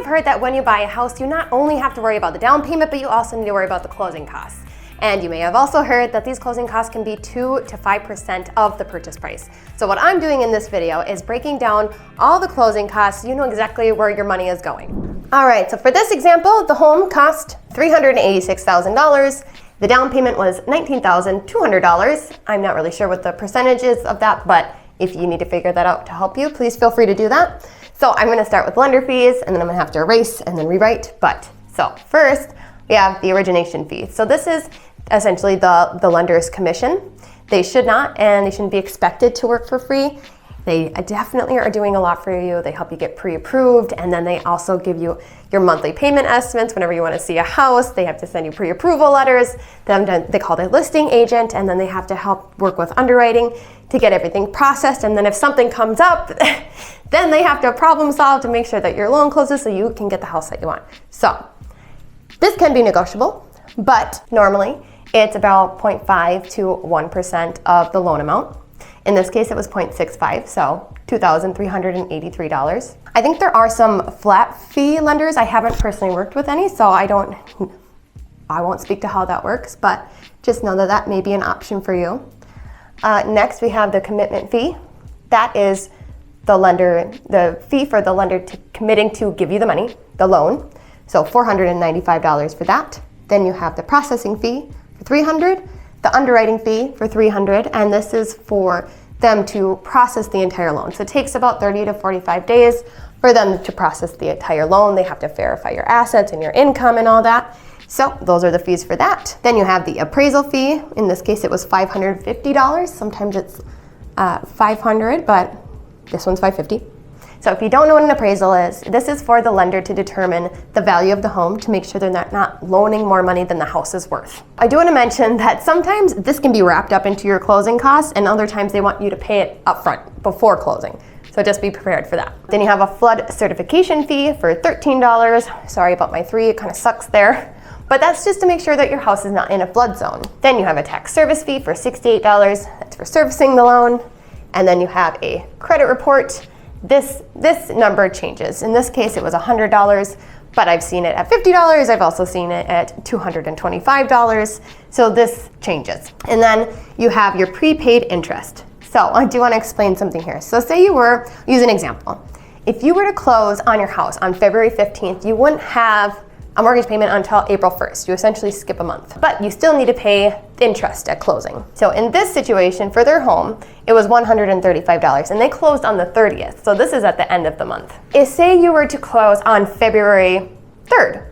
have heard that when you buy a house, you not only have to worry about the down payment, but you also need to worry about the closing costs. And you may have also heard that these closing costs can be 2 to 5% of the purchase price. So what I'm doing in this video is breaking down all the closing costs so you know exactly where your money is going. All right, so for this example, the home cost $386,000. The down payment was $19,200. I'm not really sure what the percentage is of that, but if you need to figure that out to help you, please feel free to do that. So I'm gonna start with lender fees, and then I'm gonna have to erase and then rewrite. So first, we have the origination fee. So this is essentially the lender's commission. They should not, and they shouldn't be expected to work for free. They definitely are doing a lot for you. They help you get pre-approved, and then they also give you your monthly payment estimates whenever you want to see a house. They have to send you pre-approval letters. Then they call the listing agent, and then they have to help work with underwriting to get everything processed. And then if something comes up, then they have to problem solve to make sure that your loan closes so you can get the house that you want. So this can be negotiable, but normally it's about 0.5 to 1% of the loan amount. In this case, it was 0.65, so $2,383. I think there are some flat fee lenders. I haven't personally worked with any, so I won't speak to how that works, but just know that that may be an option for you. Next, we have the commitment fee. That is the fee for the lender committing to give you the money, the loan. So $495 for that. Then you have the processing fee for $300. The underwriting fee for $300, and this is for them to process the entire loan. So it takes about 30 to 45 days for them to process the entire loan. They have to verify your assets and your income and all that. So those are the fees for that. Then you have the appraisal fee. In this case, it was $550. Sometimes it's $500, but this one's $550. So if you don't know what an appraisal is, this is for the lender to determine the value of the home to make sure they're not loaning more money than the house is worth. I do want to mention that sometimes this can be wrapped up into your closing costs, and other times they want you to pay it upfront before closing. So just be prepared for that. Then you have a flood certification fee for $13. Sorry about my 3, it kind of sucks there. But that's just to make sure that your house is not in a flood zone. Then you have a tax service fee for $68. That's for servicing the loan. And then you have a credit report. This number changes. In this case, it was $100, but I've seen it at $50. I've also seen it at $225. So this changes. And then you have your prepaid interest. So I do want to explain something here. So say use an example. If you were to close on your house on February 15th, you wouldn't have a mortgage payment until April 1st. You essentially skip a month, but you still need to pay interest at closing. So in this situation for their home, it was $135, and they closed on the 30th. So this is at the end of the month. If say you were to close on February 3rd,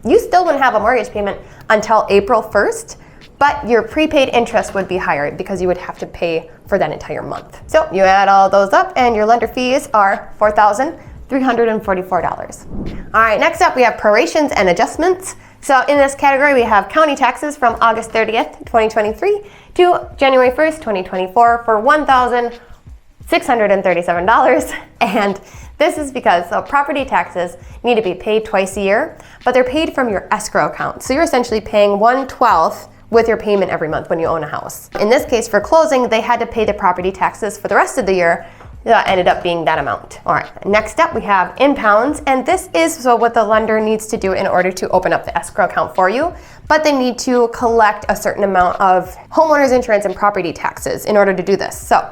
you still wouldn't have a mortgage payment until April 1st, but your prepaid interest would be higher because you would have to pay for that entire month. So you add all those up and your lender fees are $4,344. All right, next up we have prorations and adjustments. So in this category we have county taxes from August 30th, 2023 to January 1st, 2024 for $1,637. And this is because property taxes need to be paid twice a year, but they're paid from your escrow account. So you're essentially paying 1/12 with your payment every month when you own a house. In this case for closing, they had to pay the property taxes for the rest of the year. That ended up being that amount. All right, next up we have impounds, and this is what the lender needs to do in order to open up the escrow account for you, but they need to collect a certain amount of homeowners insurance and property taxes in order to do this. So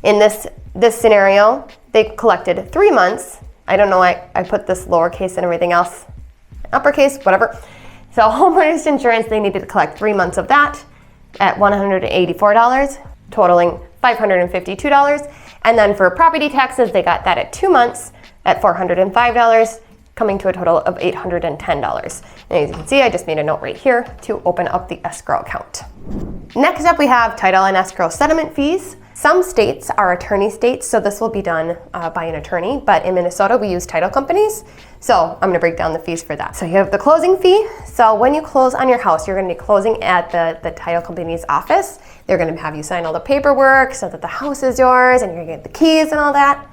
in this scenario, they collected 3 months. I don't know why I put this lowercase and everything else uppercase, whatever. So homeowners insurance, they needed to collect 3 months of that at $184, totaling $552. And then for property taxes, they got that at 2 months at $405, coming to a total of $810. And as you can see, I just made a note right here to open up the escrow account. Next up, we have title and escrow settlement fees. Some states are attorney states, so this will be done by an attorney, but in Minnesota, we use title companies. So I'm gonna break down the fees for that. So you have the closing fee. So when you close on your house, you're gonna be closing at the title company's office. They're gonna have you sign all the paperwork so that the house is yours and you're gonna get the keys and all that.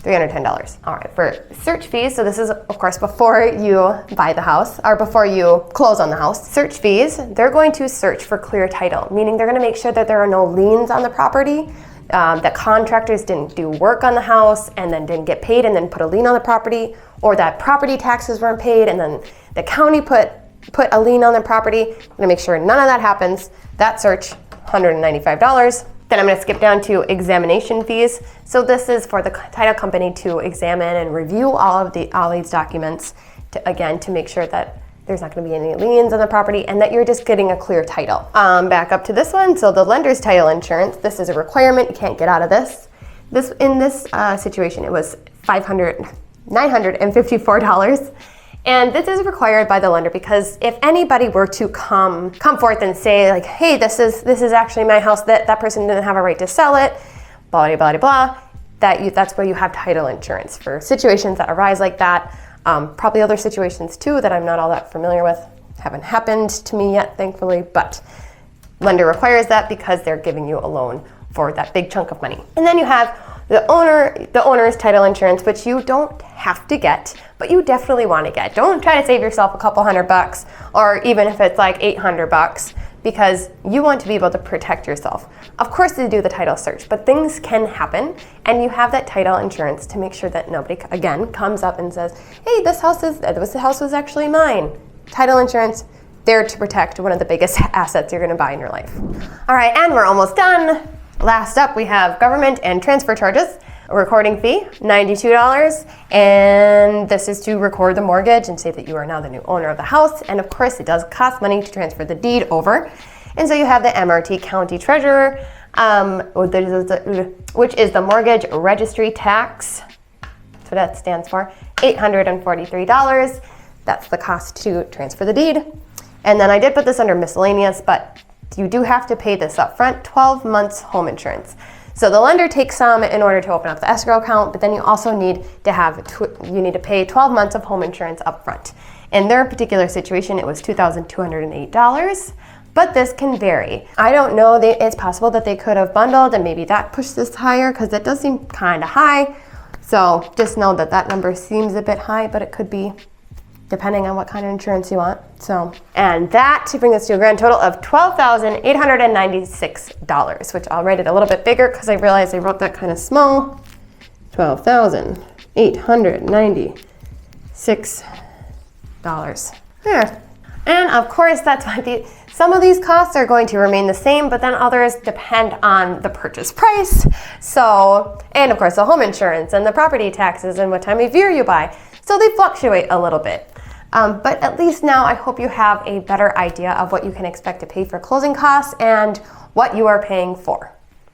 $310. All right, for search fees, so this is of course before you buy the house or before you close on the house. Search fees, they're going to search for clear title, meaning they're gonna make sure that there are no liens on the property. that contractors didn't do work on the house and then didn't get paid and then put a lien on the property, or that property taxes weren't paid and then the county put a lien on the property. I'm gonna make sure none of that happens. That search, $195. Then I'm gonna skip down to examination fees. So this is for the title company to examine and review all these documents to make sure that there's not going to be any liens on the property and that you're just getting a clear title. Back up to this one. So the lender's title insurance, this is a requirement. You can't get out of this. In this situation, it was $954. And this is required by the lender because if anybody were to come forth and say like, hey, this is actually my house, that person didn't have a right to sell it, blah, blah, blah, blah, that's where you have title insurance for situations that arise like that. Probably other situations too that I'm not all that familiar with. Haven't happened to me yet, thankfully, but lender requires that because they're giving you a loan for that big chunk of money. And then you have the owner's title insurance, which you don't have to get, but you definitely want to get. Don't try to save yourself a couple $100 or even if it's like $800 because you want to be able to protect yourself. Of course they do the title search, but things can happen and you have that title insurance to make sure that nobody, again, comes up and says, hey, this house was actually mine. Title insurance, there to protect one of the biggest assets you're gonna buy in your life. All right, and we're almost done. Last up, we have government and transfer charges. A recording fee, $92, and this is to record the mortgage and say that you are now the new owner of the house. And of course, it does cost money to transfer the deed over. And so you have the MRT County Treasurer, which is the mortgage registry tax. That's what that stands for, $843. That's the cost to transfer the deed. And then I did put this under miscellaneous, but you do have to pay this up front, 12 months home insurance. So the lender takes some in order to open up the escrow account, but then you also need to pay 12 months of home insurance up front. In their particular situation, it was $2,208, but this can vary. I don't know, it's possible that they could have bundled and maybe that pushed this higher because it does seem kind of high. So just know that number seems a bit high, but it could be depending on what kind of insurance you want. And that brings us to a grand total of $12,896, which I'll write it a little bit bigger because I realized I wrote that kind of small. $12,896. There. And of course, that's why some of these costs are going to remain the same, but then others depend on the purchase price. And of course, the home insurance and the property taxes and what time of year you buy. So they fluctuate a little bit. But at least now I hope you have a better idea of what you can expect to pay for closing costs and what you are paying for.